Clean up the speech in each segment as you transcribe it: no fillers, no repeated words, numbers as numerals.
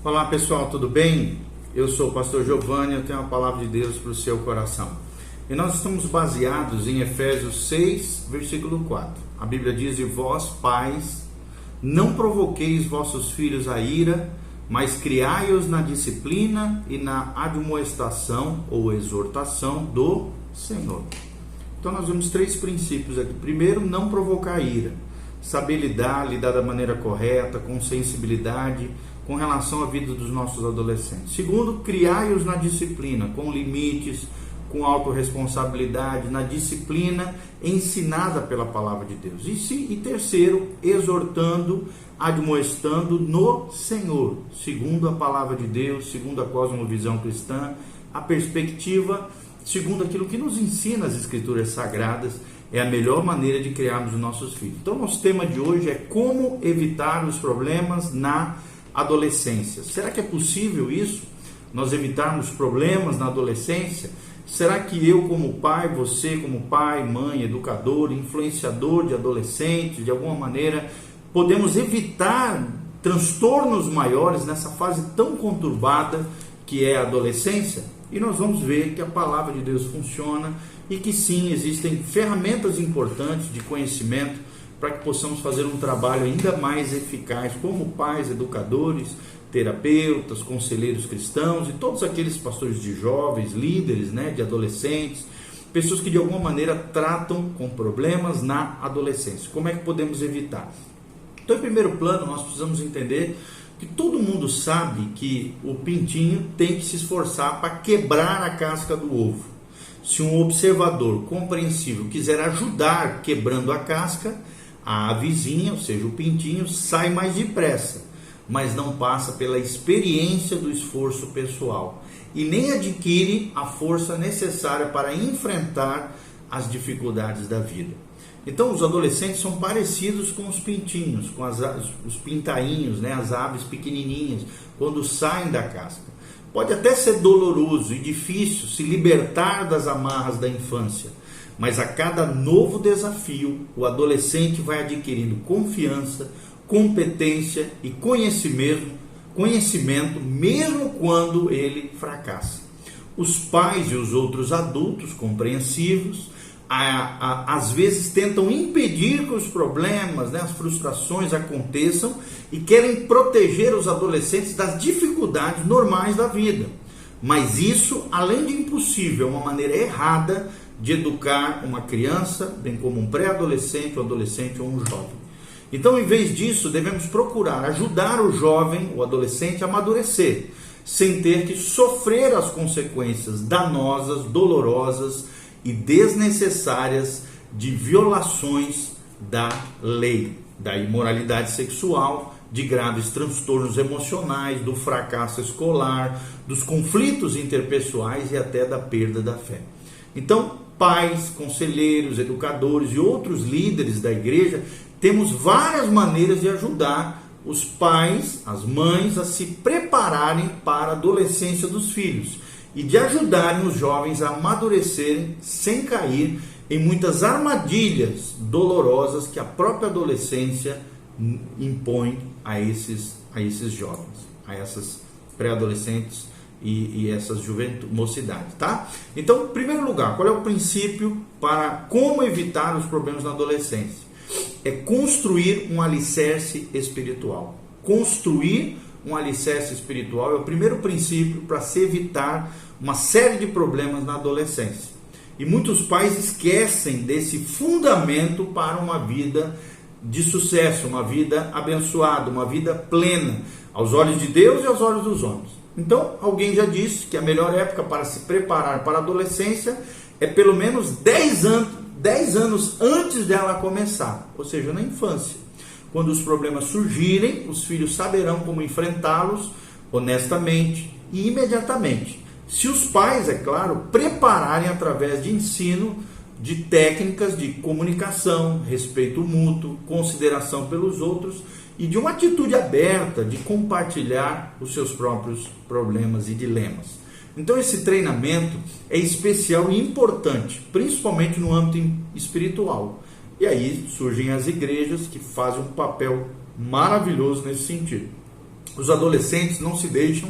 Olá pessoal, tudo bem? Eu sou o pastor Giovanni, eu tenho uma palavra de Deus para o seu coração. E nós estamos baseados em Efésios 6, versículo 4. A Bíblia diz: "E vós, pais, não provoqueis vossos filhos a ira, mas criai-os na disciplina e na admoestação ou exortação do Senhor." Então nós vemos três princípios aqui. Primeiro, não provocar ira. Saber lidar da maneira correta, com sensibilidade, com relação à vida dos nossos adolescentes. Segundo, criai-os na disciplina, com limites, com autorresponsabilidade, na disciplina ensinada pela palavra de Deus. E terceiro, exortando, admoestando no Senhor, segundo a palavra de Deus, segundo a cosmovisão cristã, a perspectiva, segundo aquilo que nos ensina as Escrituras Sagradas, é a melhor maneira de criarmos os nossos filhos. Então, nosso tema de hoje é como evitar os problemas na adolescência. Será que é possível isso? Nós evitarmos problemas na adolescência? Será que eu como pai, você como pai, mãe, educador, influenciador de adolescentes, de alguma maneira, podemos evitar transtornos maiores nessa fase tão conturbada que é a adolescência? E nós vamos ver que a palavra de Deus funciona e que sim, existem ferramentas importantes de conhecimento para que possamos fazer um trabalho ainda mais eficaz como pais, educadores, terapeutas, conselheiros cristãos e todos aqueles pastores de jovens, líderes, de adolescentes, pessoas que de alguma maneira tratam com problemas na adolescência. Como é que podemos evitar? Então, em primeiro plano, nós precisamos entender que todo mundo sabe que o pintinho tem que se esforçar para quebrar a casca do ovo. Se um observador compreensível quiser ajudar quebrando a casca, a avezinha, ou seja, o pintinho, sai mais depressa, mas não passa pela experiência do esforço pessoal e nem adquire a força necessária para enfrentar as dificuldades da vida. Então, os adolescentes são parecidos com os pintinhos, com os pintainhos, as aves pequenininhas, quando saem da casca. Pode até ser doloroso e difícil se libertar das amarras da infância, mas a cada novo desafio, o adolescente vai adquirindo confiança, competência e conhecimento, mesmo quando ele fracassa. Os pais e os outros adultos compreensivos, às vezes tentam impedir que os problemas, as frustrações aconteçam e querem proteger os adolescentes das dificuldades normais da vida. Mas isso, além de impossível, é uma maneira errada de educar uma criança, bem como um pré-adolescente, um adolescente ou um jovem. Então, em vez disso, devemos procurar ajudar o jovem, o adolescente, a amadurecer, sem ter que sofrer as consequências danosas, dolorosas e desnecessárias de violações da lei, da imoralidade sexual, de graves transtornos emocionais, do fracasso escolar, dos conflitos interpessoais e até da perda da fé. Então, pais, conselheiros, educadores e outros líderes da igreja, temos várias maneiras de ajudar os pais, as mães, a se prepararem para a adolescência dos filhos e de ajudarem os jovens a amadurecerem sem cair em muitas armadilhas dolorosas que a própria adolescência impõe a esses jovens, a essas pré-adolescentes e essas mocidades, tá? Então, em primeiro lugar, qual é o princípio para como evitar os problemas na adolescência? É construir um alicerce espiritual. Construir um alicerce espiritual é o primeiro princípio para se evitar uma série de problemas na adolescência. E muitos pais esquecem desse fundamento para uma vida de sucesso, uma vida abençoada, uma vida plena, aos olhos de Deus e aos olhos dos homens. Então, alguém já disse que a melhor época para se preparar para a adolescência é pelo menos 10 anos antes dela começar, ou seja, na infância. Quando os problemas surgirem, os filhos saberão como enfrentá-los honestamente e imediatamente. Se os pais, é claro, prepararem através de ensino de técnicas de comunicação, respeito mútuo, consideração pelos outros e de uma atitude aberta de compartilhar os seus próprios problemas e dilemas. Então esse treinamento é especial e importante, principalmente no âmbito espiritual. E aí surgem as igrejas que fazem um papel maravilhoso nesse sentido. os adolescentes não se deixam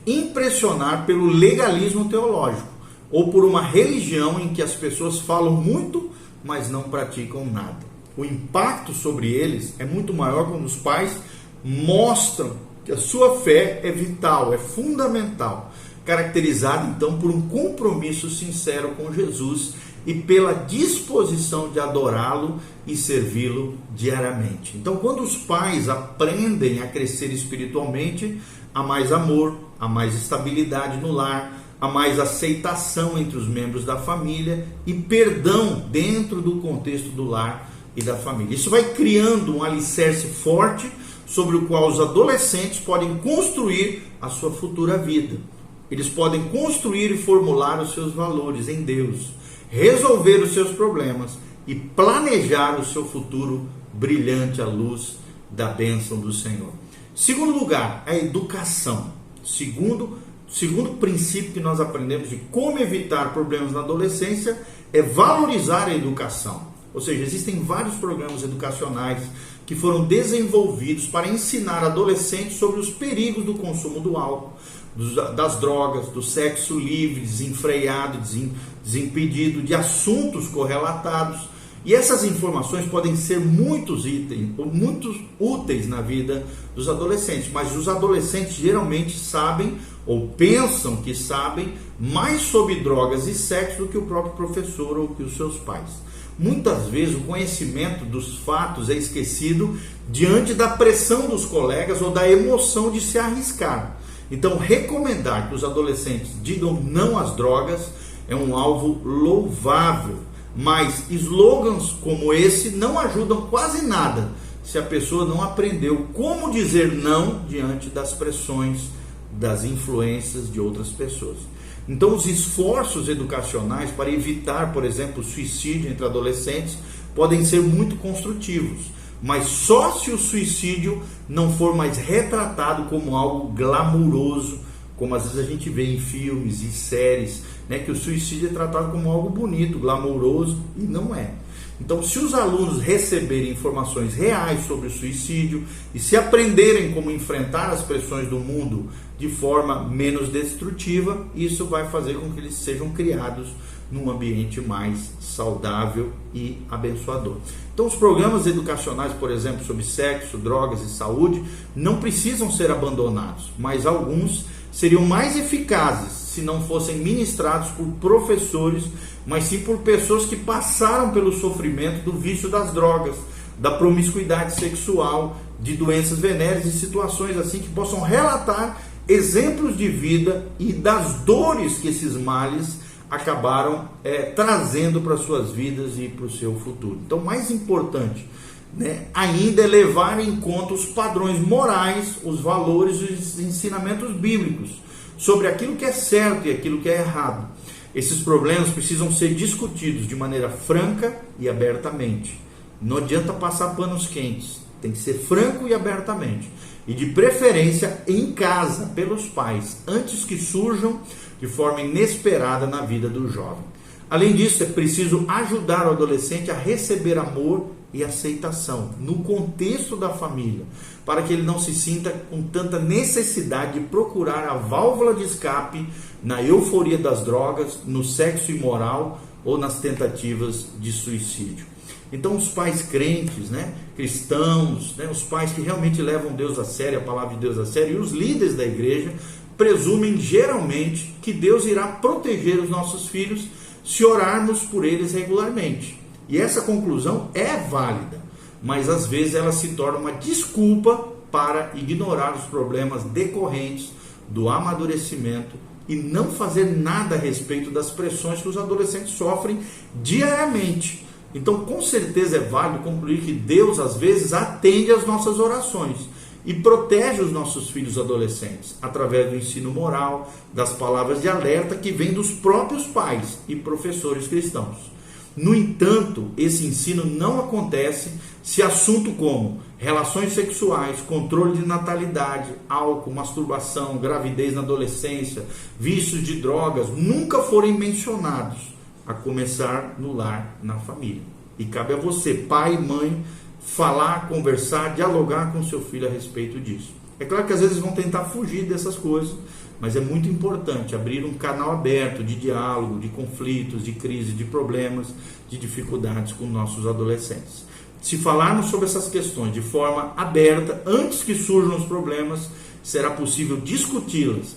impressionar pelo legalismo teológico ou por uma religião em que as pessoas falam muito, mas não praticam nada. O impacto sobre eles é muito maior quando os pais mostram que a sua fé é vital, é fundamental, caracterizada então por um compromisso sincero com Jesus e pela disposição de adorá-lo e servi-lo diariamente. Então, quando os pais aprendem a crescer espiritualmente, há mais amor, há mais estabilidade no lar, há mais aceitação entre os membros da família e perdão dentro do contexto do lar e da família. Isso vai criando um alicerce forte sobre o qual os adolescentes podem construir a sua futura vida. Eles podem construir e formular os seus valores em Deus, resolver os seus problemas e planejar o seu futuro brilhante à luz da bênção do Senhor. Segundo lugar, a educação. Segundo princípio que nós aprendemos de como evitar problemas na adolescência é valorizar a educação. Ou seja, existem vários programas educacionais que foram desenvolvidos para ensinar adolescentes sobre os perigos do consumo do álcool, das drogas, do sexo livre, desenfreado, desimpedido, de assuntos correlatados. E essas informações podem ser muito úteis na vida dos adolescentes, mas os adolescentes geralmente sabem ou pensam que sabem mais sobre drogas e sexo do que o próprio professor ou que os seus pais. Muitas vezes o conhecimento dos fatos é esquecido diante da pressão dos colegas ou da emoção de se arriscar. Então, recomendar que os adolescentes digam não às drogas é um alvo louvável, mas slogans como esse não ajudam quase nada se a pessoa não aprendeu como dizer não diante das pressões, das influências de outras pessoas. Então, os esforços educacionais para evitar, por exemplo, o suicídio entre adolescentes podem ser muito construtivos, mas só se o suicídio não for mais retratado como algo glamuroso, como às vezes a gente vê em filmes e séries, né, que o suicídio é tratado como algo bonito, glamuroso, e não é. Então, se os alunos receberem informações reais sobre o suicídio e se aprenderem como enfrentar as pressões do mundo de forma menos destrutiva, isso vai fazer com que eles sejam criados num ambiente mais saudável e abençoador. Então, os programas educacionais, por exemplo, sobre sexo, drogas e saúde, não precisam ser abandonados, mas alguns seriam mais eficazes se não fossem ministrados por professores, mas sim por pessoas que passaram pelo sofrimento do vício das drogas, da promiscuidade sexual, de doenças venéreas e situações assim que possam relatar exemplos de vida e das dores que esses males acabaram trazendo para suas vidas e para o seu futuro. Então, mais importante, né, ainda é levar em conta os padrões morais, os valores e os ensinamentos bíblicos sobre aquilo que é certo e aquilo que é errado. Esses problemas precisam ser discutidos de maneira franca e abertamente. Não adianta passar panos quentes, tem que ser franco e abertamente. E de preferência em casa, pelos pais, antes que surjam de forma inesperada na vida do jovem. Além disso, é preciso ajudar o adolescente a receber amor e aceitação no contexto da família, para que ele não se sinta com tanta necessidade de procurar a válvula de escape na euforia das drogas, no sexo imoral ou nas tentativas de suicídio. Então, os pais crentes, né, cristãos, né, os pais que realmente levam Deus a sério, a palavra de Deus a sério, e os líderes da igreja presumem geralmente que Deus irá proteger os nossos filhos se orarmos por eles regularmente. E essa conclusão é válida, mas às vezes ela se torna uma desculpa para ignorar os problemas decorrentes do amadurecimento e não fazer nada a respeito das pressões que os adolescentes sofrem diariamente. Então, com certeza é válido concluir que Deus às vezes atende às nossas orações e protege os nossos filhos adolescentes através do ensino moral, das palavras de alerta que vêm dos próprios pais e professores cristãos. No entanto, esse ensino não acontece se assuntos como relações sexuais, controle de natalidade, álcool, masturbação, gravidez na adolescência, vícios de drogas nunca forem mencionados, a começar no lar, na família. E cabe a você, pai e mãe, falar, conversar, dialogar com seu filho a respeito disso. É claro que às vezes vão tentar fugir dessas coisas, mas é muito importante abrir um canal aberto de diálogo, de conflitos, de crise, de problemas, de dificuldades com nossos adolescentes. Se falarmos sobre essas questões de forma aberta, antes que surjam os problemas, será possível discuti-las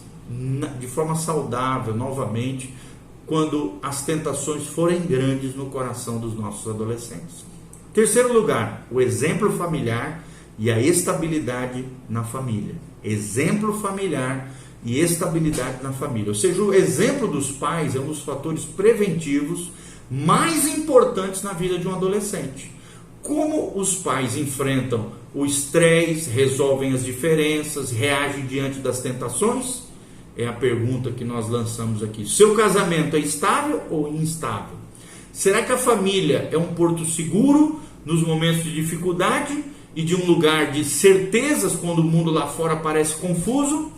de forma saudável, novamente, quando as tentações forem grandes no coração dos nossos adolescentes. Terceiro lugar, o exemplo familiar e a estabilidade na família. Exemplo familiar e estabilidade na família. Ou seja, o exemplo dos pais é um dos fatores preventivos mais importantes na vida de um adolescente. Como os pais enfrentam o estresse, resolvem as diferenças, reagem diante das tentações? É a pergunta que nós lançamos aqui. Seu casamento é estável ou instável? Será que a família é um porto seguro nos momentos de dificuldade e de um lugar de certezas quando o mundo lá fora parece confuso?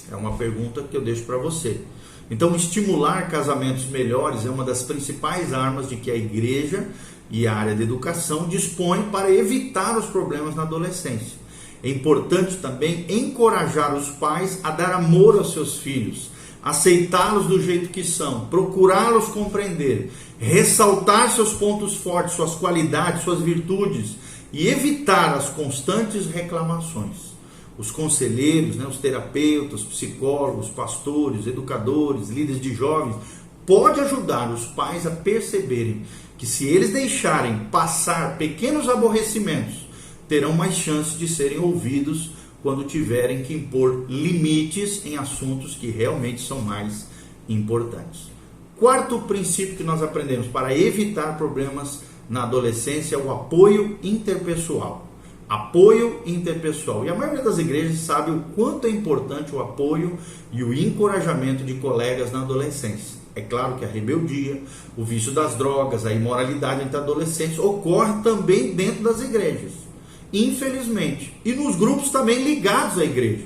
É uma pergunta que eu deixo para você. Então, estimular casamentos melhores é uma das principais armas de que a igreja e a área de educação dispõe para evitar os problemas na adolescência. É importante também encorajar os pais a dar amor aos seus filhos, aceitá-los do jeito que são, procurá-los compreender, ressaltar seus pontos fortes, suas qualidades, suas virtudes e evitar as constantes reclamações. Os conselheiros, os terapeutas, psicólogos, pastores, educadores, líderes de jovens, pode ajudar os pais a perceberem que se eles deixarem passar pequenos aborrecimentos, terão mais chance de serem ouvidos quando tiverem que impor limites em assuntos que realmente são mais importantes. Quarto princípio que nós aprendemos para evitar problemas na adolescência é o apoio interpessoal. Apoio interpessoal. E a maioria das igrejas sabe o quanto é importante o apoio e o encorajamento de colegas na adolescência. É claro que a rebeldia, o vício das drogas, a imoralidade entre adolescentes ocorre também dentro das igrejas, infelizmente, e nos grupos também ligados à igreja.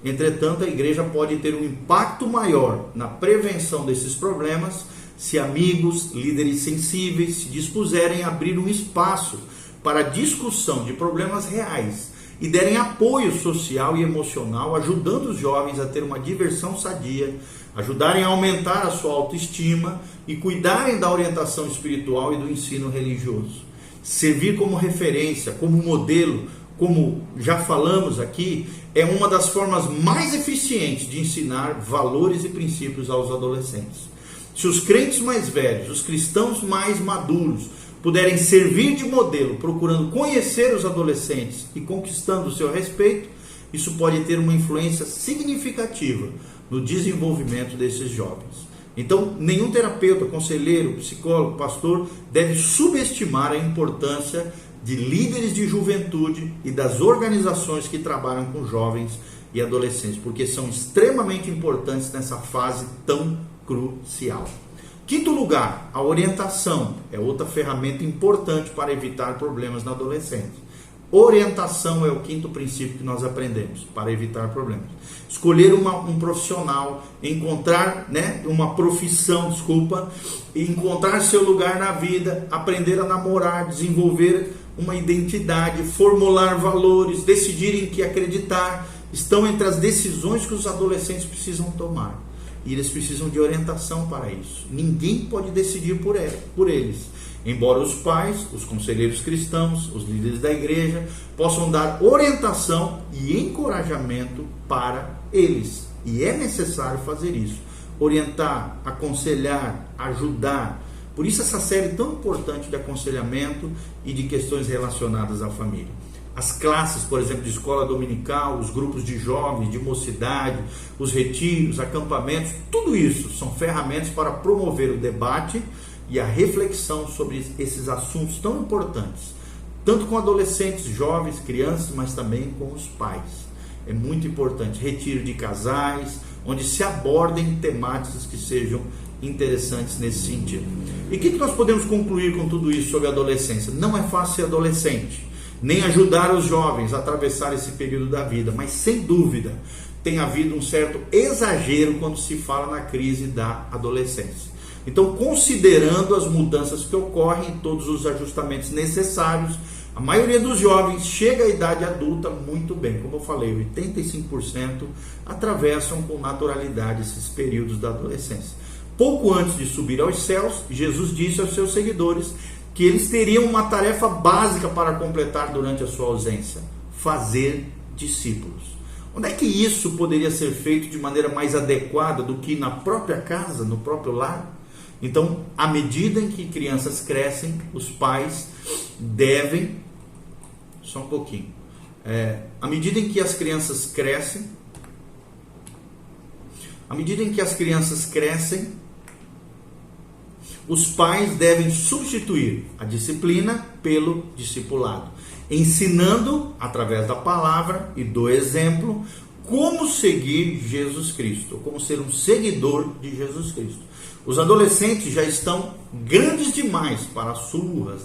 Entretanto, a igreja pode ter um impacto maior na prevenção desses problemas se amigos, líderes sensíveis se dispuserem a abrir um espaço para a discussão de problemas reais e derem apoio social e emocional, ajudando os jovens a ter uma diversão sadia, ajudarem a aumentar a sua autoestima e cuidarem da orientação espiritual e do ensino religioso. Servir como referência, como modelo, como já falamos aqui, é uma das formas mais eficientes de ensinar valores e princípios aos adolescentes. Se os crentes mais velhos, os cristãos mais maduros, puderem servir de modelo, procurando conhecer os adolescentes e conquistando o seu respeito, isso pode ter uma influência significativa no desenvolvimento desses jovens. Então, nenhum terapeuta, conselheiro, psicólogo, pastor deve subestimar a importância de líderes de juventude e das organizações que trabalham com jovens e adolescentes, porque são extremamente importantes nessa fase tão crucial. Quinto lugar, a orientação é outra ferramenta importante para evitar problemas na adolescência. Orientação é o quinto princípio que nós aprendemos para evitar problemas. Escolher um profissional, encontrar uma profissão, encontrar seu lugar na vida, aprender a namorar, desenvolver uma identidade, formular valores, decidir em que acreditar, estão entre as decisões que os adolescentes precisam tomar. E eles precisam de orientação para isso. Ninguém pode decidir por eles. Embora os pais, os conselheiros cristãos, os líderes da igreja possam dar orientação e encorajamento para eles. E é necessário fazer isso. Orientar, aconselhar, ajudar. Por isso essa série tão importante de aconselhamento e de questões relacionadas à família. As classes, por exemplo, de escola dominical, os grupos de jovens, de mocidade, os retiros, acampamentos, tudo isso são ferramentas para promover o debate e a reflexão sobre esses assuntos tão importantes, tanto com adolescentes, jovens, crianças, mas também com os pais. É muito importante, retiro de casais, onde se abordem temáticas que sejam interessantes nesse sentido. E o que nós podemos concluir com tudo isso sobre a adolescência? Não é fácil ser adolescente, nem ajudar os jovens a atravessar esse período da vida, mas sem dúvida tem havido um certo exagero quando se fala na crise da adolescência. Então, considerando as mudanças que ocorrem e todos os ajustamentos necessários, A maioria dos jovens chega à idade adulta muito bem, como eu falei, 85% atravessam com naturalidade esses períodos da adolescência. Pouco antes de subir aos céus, Jesus disse aos seus seguidores que eles teriam uma tarefa básica para completar durante a sua ausência: fazer discípulos. Onde é que isso poderia ser feito de maneira mais adequada do que na própria casa, no próprio lar? Então, à medida em que crianças crescem, os pais devem... Só um pouquinho. À medida em que as crianças crescem, os pais devem substituir a disciplina pelo discipulado, ensinando, através da palavra e do exemplo, como seguir Jesus Cristo, como ser um seguidor de Jesus Cristo. Os adolescentes já estão grandes demais para surras,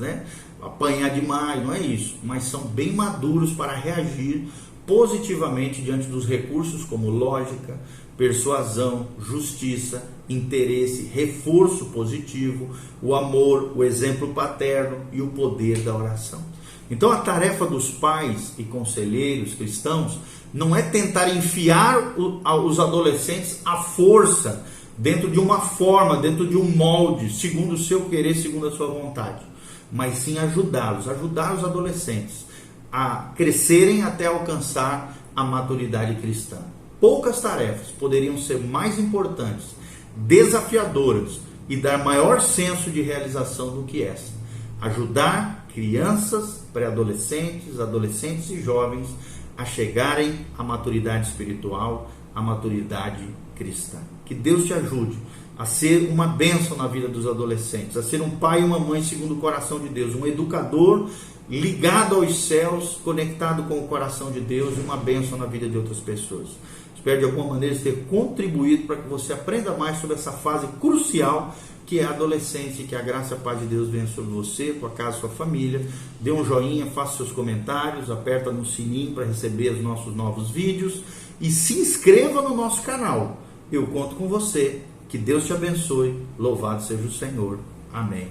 apanhar demais, não é isso, mas são bem maduros para reagir positivamente diante dos recursos como lógica, persuasão, justiça, interesse, reforço positivo, o amor, o exemplo paterno e o poder da oração. Então a tarefa dos pais e conselheiros cristãos não é tentar enfiar os adolescentes à força dentro de uma forma, dentro de um molde, segundo o seu querer, segundo a sua vontade, mas sim ajudar os adolescentes a crescerem até alcançar a maturidade cristã. Poucas tarefas poderiam ser mais importantes, desafiadoras e dar maior senso de realização do que essa: ajudar crianças, pré-adolescentes, adolescentes e jovens a chegarem à maturidade espiritual, à maturidade cristã. Que Deus te ajude a ser uma bênção na vida dos adolescentes, a ser um pai e uma mãe segundo o coração de Deus, um educador ligado aos céus, conectado com o coração de Deus, e uma bênção na vida de outras pessoas. Espero de alguma maneira ter contribuído para que você aprenda mais sobre essa fase crucial que é a adolescência, e que a graça e a paz de Deus venha sobre você, tua casa, sua família. Dê um joinha, faça seus comentários, aperta no sininho para receber os nossos novos vídeos e se inscreva no nosso canal. Eu conto com você. Que Deus te abençoe. Louvado seja o Senhor. Amém.